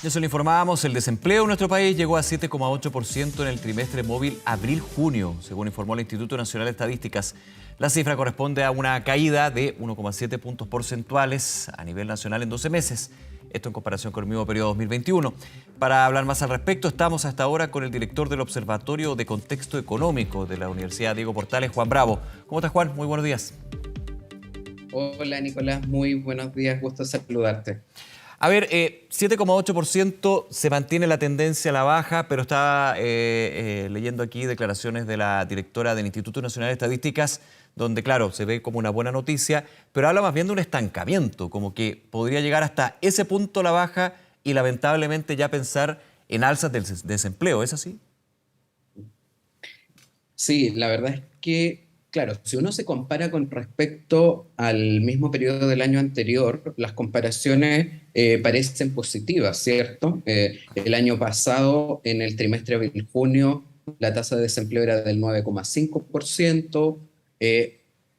Ya se lo informábamos, el desempleo en nuestro país llegó a 7,8% en el trimestre móvil abril-junio, según informó el Instituto Nacional de Estadísticas. La cifra corresponde a una caída de 1,7 puntos porcentuales a nivel nacional en 12 meses. Esto en comparación con el mismo periodo 2021. Para hablar más al respecto, estamos hasta ahora con el director del Observatorio de Contexto Económico de la Universidad Diego Portales, Juan Bravo. ¿Cómo estás, Juan? Muy buenos días. Hola Nicolás, muy buenos días, gusto saludarte. A ver, 7,8% se mantiene la tendencia a la baja, pero estaba leyendo aquí declaraciones de la directora del Instituto Nacional de Estadísticas, donde, claro, se ve como una buena noticia, pero habla más bien de un estancamiento, como que podría llegar hasta ese punto la baja y lamentablemente ya pensar en alzas del desempleo. ¿Es así? Sí, la verdad es que, claro, si uno se compara con respecto al mismo periodo del año anterior, las comparaciones parecen positivas, ¿cierto? El año pasado, en el trimestre abril-junio, la tasa de desempleo era del 9,5%,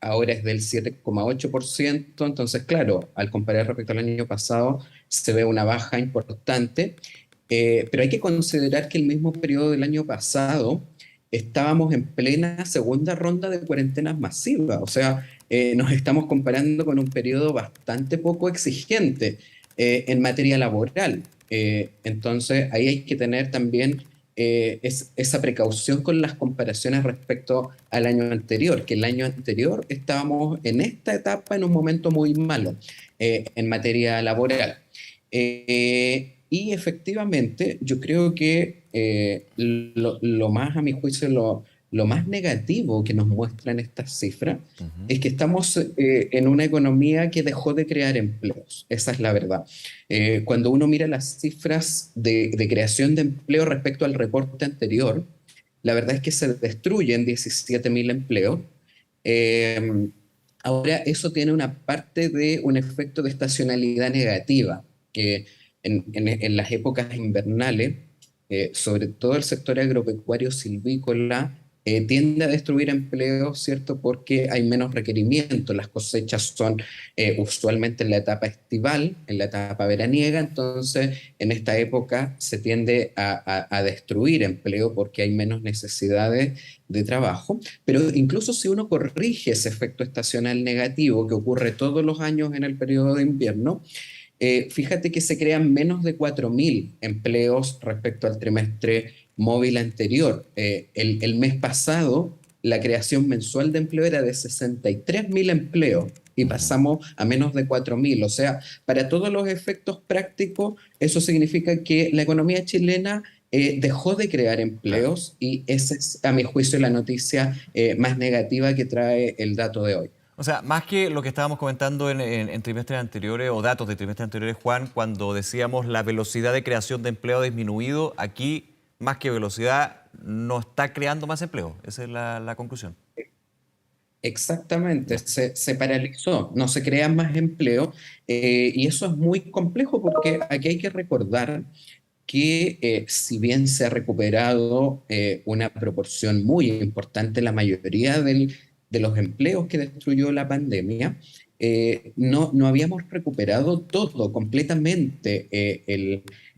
ahora es del 7,8%, entonces, claro, al comparar respecto al año pasado, se ve una baja importante. Pero hay que considerar que el mismo periodo del año pasado estábamos en plena segunda ronda de cuarentenas masivas, o sea, nos estamos comparando con un periodo bastante poco exigente en materia laboral. Entonces, ahí hay que tener también esa precaución con las comparaciones respecto al año anterior, que el año anterior estábamos en esta etapa en un momento muy malo en materia laboral. Y efectivamente, yo creo que lo más, a mi juicio, lo más negativo que nos muestran estas cifras Ujú. es que estamos en una economía que dejó de crear empleos. Esa es la verdad. Cuando uno mira las cifras de creación de empleo respecto al reporte anterior, la verdad es que se destruyen 17.000 empleos. Eh, Ahora, eso tiene una parte de un efecto de estacionalidad negativa, que en las épocas invernales, sobre todo el sector agropecuario silvícola, tiende a destruir empleos, ¿cierto? Porque hay menos requerimiento. Las cosechas son usualmente en la etapa estival, en la etapa veraniega, entonces en esta época se tiende a destruir empleo porque hay menos necesidades de trabajo. Pero incluso si uno corrige ese efecto estacional negativo que ocurre todos los años en el periodo de invierno, fíjate que se crean menos de 4.000 empleos respecto al trimestre móvil anterior. El mes pasado, la creación mensual de empleo era de 63.000 empleos y Ujú. pasamos a menos de 4.000. O sea, para todos los efectos prácticos, eso significa que la economía chilena dejó de crear Claro. empleos y esa es, a mi juicio, la noticia más negativa que trae el dato de hoy. O sea, más que lo que estábamos comentando en trimestres anteriores o datos de trimestres anteriores, Juan, cuando decíamos la velocidad de creación de empleo ha disminuido, aquí más que velocidad no está creando más empleo. Esa es la conclusión. Exactamente, Ya. se paralizó, no se crean más empleo y eso es muy complejo porque aquí hay que recordar que si bien se ha recuperado una proporción muy importante, la mayoría de los empleos que destruyó la pandemia, no habíamos recuperado todo completamente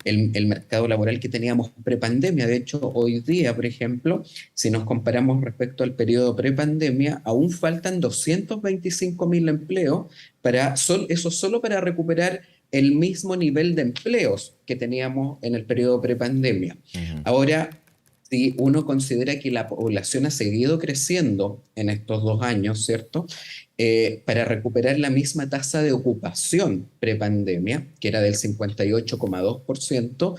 el mercado laboral que teníamos prepandemia. De hecho, hoy día, por ejemplo, si nos comparamos respecto al periodo prepandemia, aún faltan 225.000 empleos eso solo para recuperar el mismo nivel de empleos que teníamos en el periodo prepandemia. Ujú. Ahora, si uno considera que la población ha seguido creciendo en estos 2 años, ¿cierto? Para recuperar la misma tasa de ocupación prepandemia, que era del 58,2%,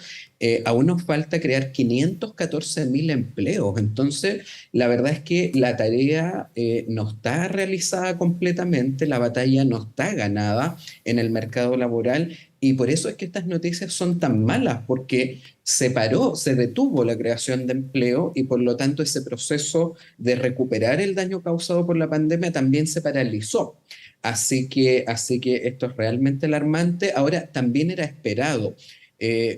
aún nos falta crear 514.000 empleos. Entonces, la verdad es que la tarea no está realizada completamente, la batalla no está ganada en el mercado laboral y por eso es que estas noticias son tan malas, porque se paró, se detuvo la creación de empleo y por lo tanto ese proceso de recuperar el daño causado por la pandemia también se paralizó. Así que esto es realmente alarmante. Ahora, también era esperado.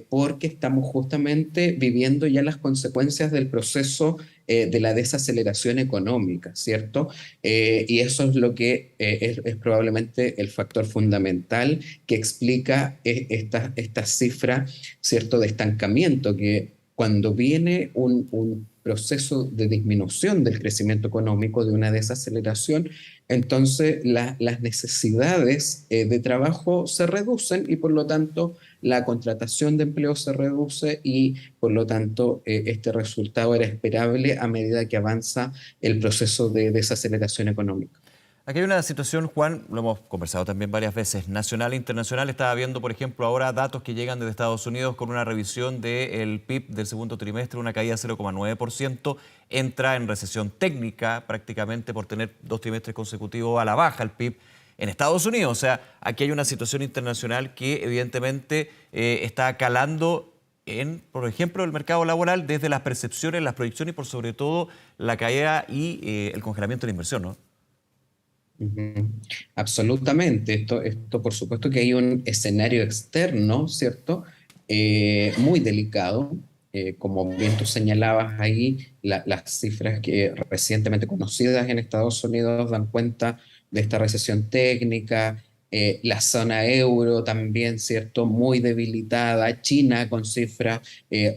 porque estamos justamente viviendo ya las consecuencias del proceso de la desaceleración económica, ¿cierto? Y eso es lo que es probablemente el factor fundamental que explica esta cifra, ¿cierto?, de estancamiento, que cuando viene un proceso de disminución del crecimiento económico, de una desaceleración, entonces las necesidades de trabajo se reducen y por lo tanto la contratación de empleo se reduce y por lo tanto este resultado era esperable a medida que avanza el proceso de desaceleración económica. Aquí hay una situación, Juan, lo hemos conversado también varias veces, nacional e internacional. Estaba viendo, por ejemplo, ahora datos que llegan desde Estados Unidos con una revisión del PIB del segundo trimestre, una caída de 0,9%. Entra en recesión técnica prácticamente por tener 2 trimestres consecutivos a la baja el PIB en Estados Unidos. O sea, aquí hay una situación internacional que evidentemente está calando en, por ejemplo, el mercado laboral desde las percepciones, las proyecciones y por sobre todo la caída y el congelamiento de la inversión, ¿no? Ujú. Absolutamente. Esto, por supuesto que hay un escenario externo, ¿cierto? Muy delicado. Como bien tú señalabas ahí, las cifras que recientemente conocidas en Estados Unidos dan cuenta de esta recesión técnica. La zona euro también, ¿cierto? Muy debilitada. China con cifras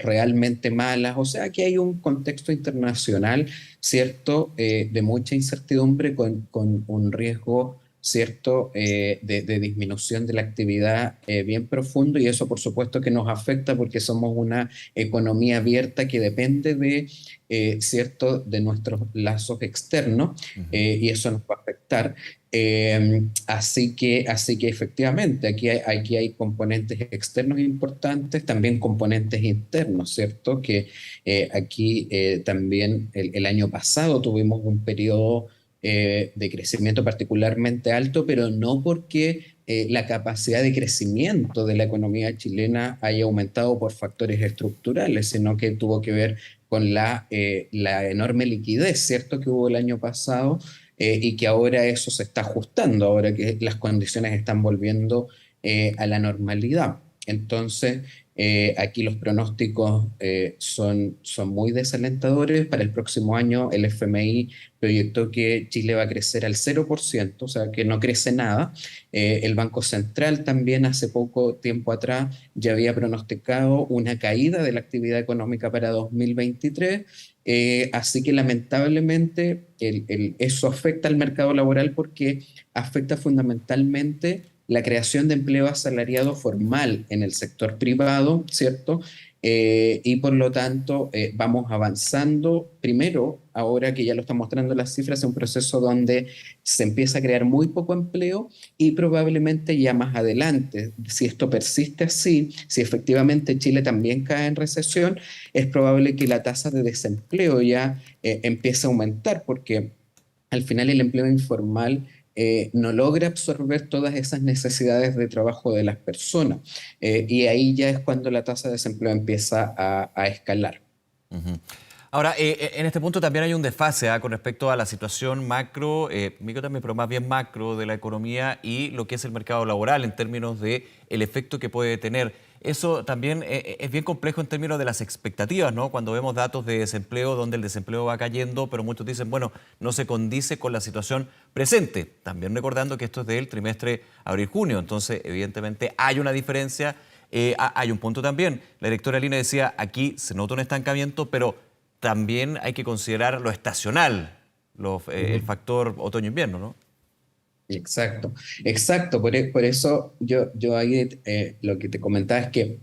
realmente malas. O sea que hay un contexto internacional, ¿cierto? De mucha incertidumbre con un riesgo, ¿cierto? De disminución de la actividad bien profundo y eso por supuesto que nos afecta porque somos una economía abierta que depende de, ¿cierto? De nuestros lazos externos Ujú. y eso nos va a afectar. Así que efectivamente, aquí hay componentes externos importantes, también componentes internos, ¿cierto? Que aquí también el año pasado tuvimos un periodo de crecimiento particularmente alto, pero no porque la capacidad de crecimiento de la economía chilena haya aumentado por factores estructurales, sino que tuvo que ver con la enorme liquidez, ¿cierto?, que hubo el año pasado y que ahora eso se está ajustando, ahora que las condiciones están volviendo a la normalidad. Entonces, aquí los pronósticos son muy desalentadores. Para el próximo año el FMI proyectó que Chile va a crecer al 0%, o sea que no crece nada. El Banco Central también hace poco tiempo atrás ya había pronosticado una caída de la actividad económica para 2023. Así que lamentablemente eso afecta al mercado laboral porque afecta fundamentalmente la creación de empleo asalariado formal en el sector privado, ¿cierto? Y por lo tanto vamos avanzando, primero, ahora que ya lo están mostrando las cifras, en un proceso donde se empieza a crear muy poco empleo y probablemente ya más adelante, si esto persiste así, si efectivamente Chile también cae en recesión, es probable que la tasa de desempleo ya empiece a aumentar porque al final el empleo informal no logra absorber todas esas necesidades de trabajo de las personas. Y ahí ya es cuando la tasa de desempleo empieza a escalar. Ujú. Ahora, en este punto también hay un desfase con respecto a la situación macro, micro también, pero más bien macro de la economía y lo que es el mercado laboral en términos de el efecto que puede tener. Eso también es bien complejo en términos de las expectativas, ¿no? Cuando vemos datos de desempleo donde el desempleo va cayendo, pero muchos dicen, bueno, no se condice con la situación presente. También recordando que esto es del trimestre abril-junio, entonces evidentemente hay una diferencia. Hay un punto también, la directora Lina decía, aquí se nota un estancamiento, pero también hay que considerar lo estacional, el Ujú. factor otoño-invierno, ¿no? Exacto, exacto. Por eso yo ahí lo que te comentaba es que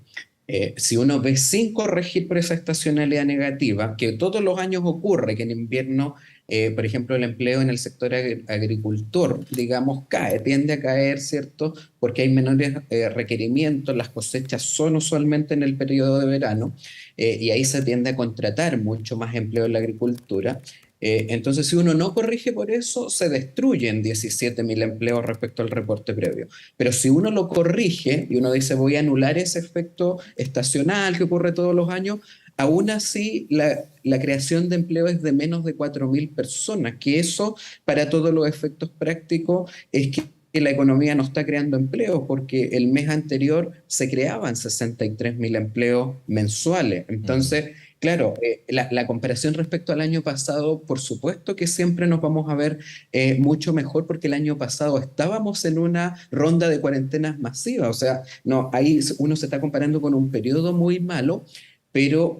si uno ve sin corregir por esa estacionalidad negativa, que todos los años ocurre, que en invierno, por ejemplo, el empleo en el sector agricultor, digamos, cae, tiende a caer, ¿cierto? Porque hay menores requerimientos, las cosechas son usualmente en el periodo de verano y ahí se tiende a contratar mucho más empleo en la agricultura. Entonces, si uno no corrige por eso, se destruyen 17.000 empleos respecto al reporte previo. Pero si uno lo corrige y uno dice voy a anular ese efecto estacional que ocurre todos los años, aún así la creación de empleo es de menos de 4.000 personas, que eso para todos los efectos prácticos es que que la economía no está creando empleos, porque el mes anterior se creaban 63.000 empleos mensuales. Ujú. Entonces, claro, la comparación respecto al año pasado, por supuesto que siempre nos vamos a ver mucho mejor, porque el año pasado estábamos en una ronda de cuarentenas masiva. O sea, no, ahí uno se está comparando con un periodo muy malo. Pero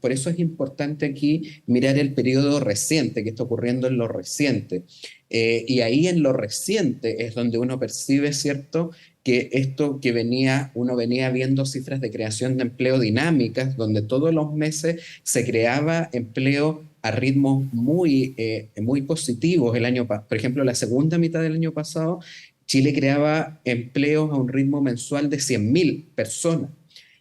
por eso es importante aquí mirar el periodo reciente, que está ocurriendo en lo reciente. Y ahí en lo reciente es donde uno percibe, ¿cierto?, que esto que uno venía viendo cifras de creación de empleo dinámicas, donde todos los meses se creaba empleo a ritmos muy positivos. Por ejemplo, la segunda mitad del año pasado, Chile creaba empleos a un ritmo mensual de 100.000 personas.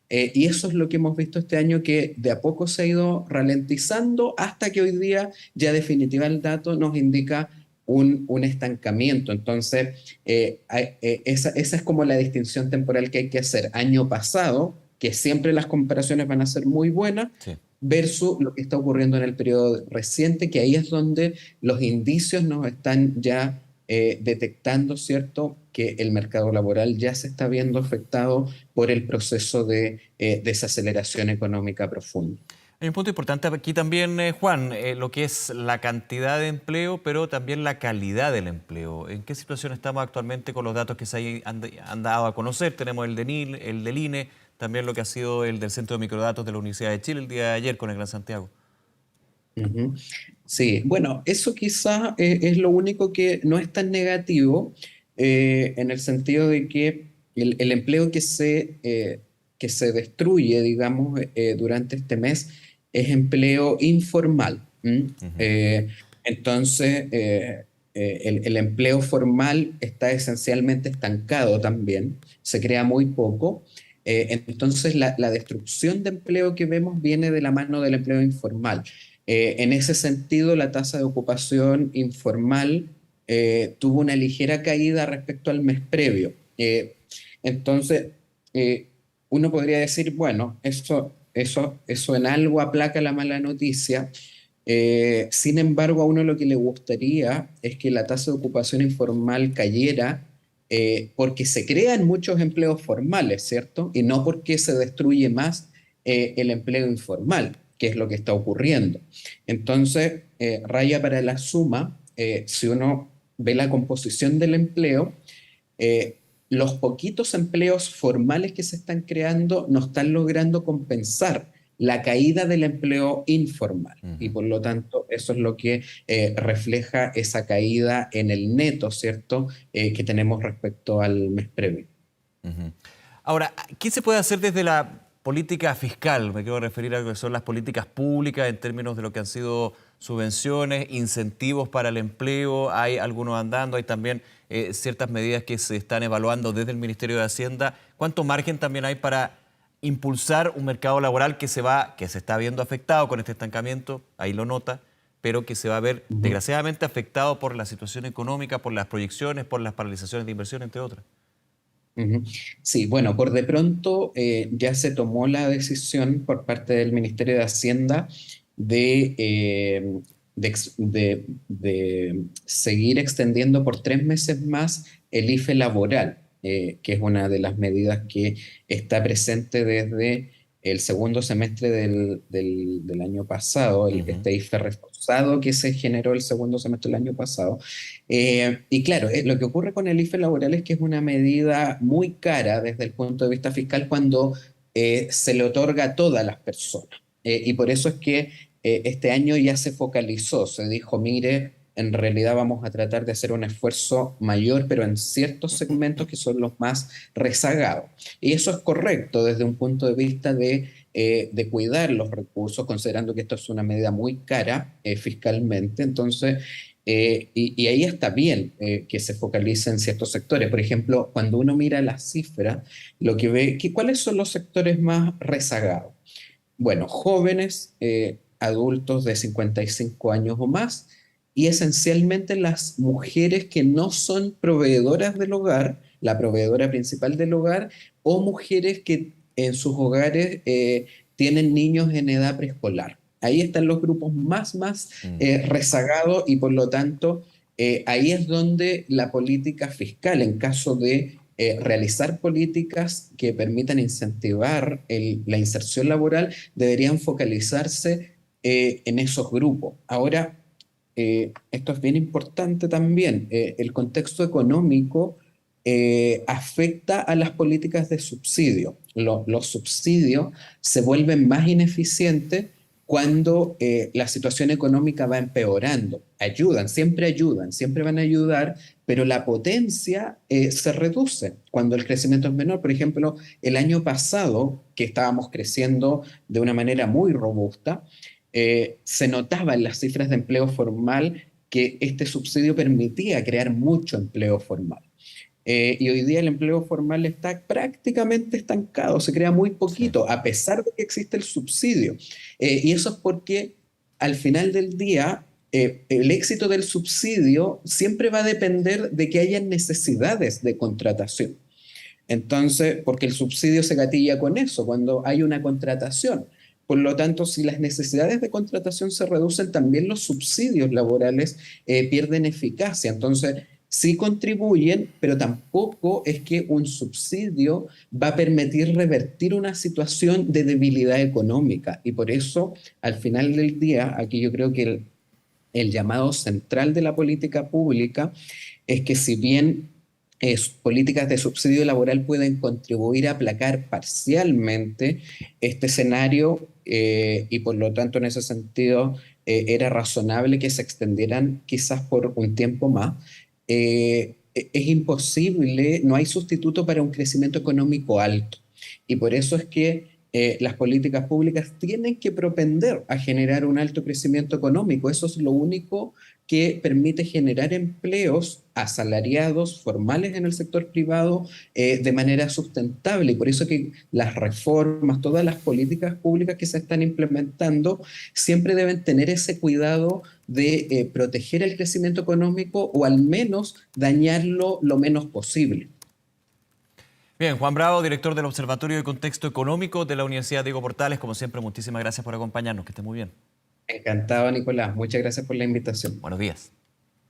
Y eso es lo que hemos visto este año, que de a poco se ha ido ralentizando hasta que hoy día ya definitiva el dato nos indica un estancamiento. Entonces, esa es como la distinción temporal que hay que hacer. Año pasado, que siempre las comparaciones van a ser muy buenas, Sí. versus lo que está ocurriendo en el periodo reciente, que ahí es donde los indicios nos están ya detectando, ¿cierto?, que el mercado laboral ya se está viendo afectado por el proceso de desaceleración económica profunda. Hay un punto importante aquí también, Juan, lo que es la cantidad de empleo, pero también la calidad del empleo. ¿En qué situación estamos actualmente con los datos que han dado a conocer? Tenemos el del INE, también lo que ha sido el del Centro de Microdatos de la Universidad de Chile el día de ayer con el Gran Santiago. Ujú. Sí, bueno, eso quizá es lo único que no es tan negativo, en el sentido de que el empleo que se destruye, digamos, durante este mes es empleo informal. ¿M? Ujú. Entonces, el empleo formal está esencialmente estancado también, se crea muy poco. Entonces, la destrucción de empleo que vemos viene de la mano del empleo informal. En ese sentido, la tasa de ocupación informal tuvo una ligera caída respecto al mes previo. Entonces, eh, uno podría decir, bueno, eso en algo aplaca la mala noticia. Sin embargo, a uno lo que le gustaría es que la tasa de ocupación informal cayera, porque se crean muchos empleos formales, ¿cierto? Y no porque se destruye más el empleo informal, que es lo que está ocurriendo. Entonces, raya para la suma, si uno ve la composición del empleo, eh, los poquitos empleos formales que se están creando no están logrando compensar la caída del empleo informal. Y Ujú. por lo tanto, eso es lo que refleja esa caída en el neto, ¿cierto?, que tenemos respecto al mes previo. Ujú. Ahora, ¿qué se puede hacer desde la política fiscal? Me quiero referir a lo que son las políticas públicas en términos de lo que han sido subvenciones, incentivos para el empleo. Hay algunos andando, hay también ciertas medidas que se están evaluando desde el Ministerio de Hacienda. ¿Cuánto margen también hay para impulsar un mercado laboral que se está viendo afectado con este estancamiento? Ahí lo nota, pero que se va a ver Ujú. desgraciadamente afectado por la situación económica, por las proyecciones, por las paralizaciones de inversión, entre otras. Ujú. Sí, bueno, por de pronto ya se tomó la decisión por parte del Ministerio de Hacienda de seguir extendiendo por 3 meses más el IFE laboral, que es una de las medidas que está presente desde el segundo semestre del año pasado, Ujú. este IFE reforzado que se generó el segundo semestre del año pasado. Y claro, lo que ocurre con el IFE laboral es que es una medida muy cara desde el punto de vista fiscal cuando se le otorga a todas las personas. Y por eso es que este año ya se focalizó, se dijo, mire, en realidad vamos a tratar de hacer un esfuerzo mayor, pero en ciertos segmentos que son los más rezagados. Y eso es correcto desde un punto de vista de cuidar los recursos, considerando que esto es una medida muy cara fiscalmente. Entonces, y ahí está bien que se focalice en ciertos sectores. Por ejemplo, cuando uno mira las cifras, lo que ve, ¿cuáles son los sectores más rezagados? Bueno, jóvenes, adultos de 55 años o más, y esencialmente las mujeres que no son proveedoras del hogar, la proveedora principal del hogar, o mujeres que en sus hogares tienen niños en edad preescolar. Ahí están los grupos más Mm. rezagados, y por lo tanto ahí es donde la política fiscal, en caso de realizar políticas que permitan incentivar la inserción laboral, deberían focalizarse en esos grupos. Ahora, esto es bien importante también. El contexto económico afecta a las políticas de subsidio. Los subsidios se vuelven más ineficientes cuando la situación económica va empeorando. Ayudan, siempre van a ayudar, pero la potencia se reduce cuando el crecimiento es menor. Por ejemplo, el año pasado, que estábamos creciendo de una manera muy robusta, se notaba en las cifras de empleo formal que este subsidio permitía crear mucho empleo formal. Y hoy día el empleo formal está prácticamente estancado, se crea muy Sí. poquito, a pesar de que existe el subsidio. Y eso es porque al final del día, el éxito del subsidio siempre va a depender de que haya necesidades de contratación. Entonces, porque el subsidio se gatilla con eso, cuando hay una contratación. Por lo tanto, si las necesidades de contratación se reducen, también los subsidios laborales pierden eficacia. Entonces, sí contribuyen, pero tampoco es que un subsidio va a permitir revertir una situación de debilidad económica. Y por eso, al final del día, aquí yo creo que el llamado central de la política pública es que si bien políticas de subsidio laboral pueden contribuir a aplacar parcialmente este escenario y por lo tanto en ese sentido era razonable que se extendieran quizás por un tiempo más. Es imposible, no hay sustituto para un crecimiento económico alto y por eso es que las políticas públicas tienen que propender a generar un alto crecimiento económico. Eso es lo único que permite generar empleos asalariados, formales en el sector privado, de manera sustentable. Y por eso que las reformas, todas las políticas públicas que se están implementando, siempre deben tener ese cuidado de proteger el crecimiento económico o al menos dañarlo lo menos posible. Bien, Juan Bravo, director del Observatorio de Contexto Económico de la Universidad Diego Portales. Como siempre, muchísimas gracias por acompañarnos. Que esté muy bien. Encantado, Nicolás. Muchas gracias por la invitación. Buenos días.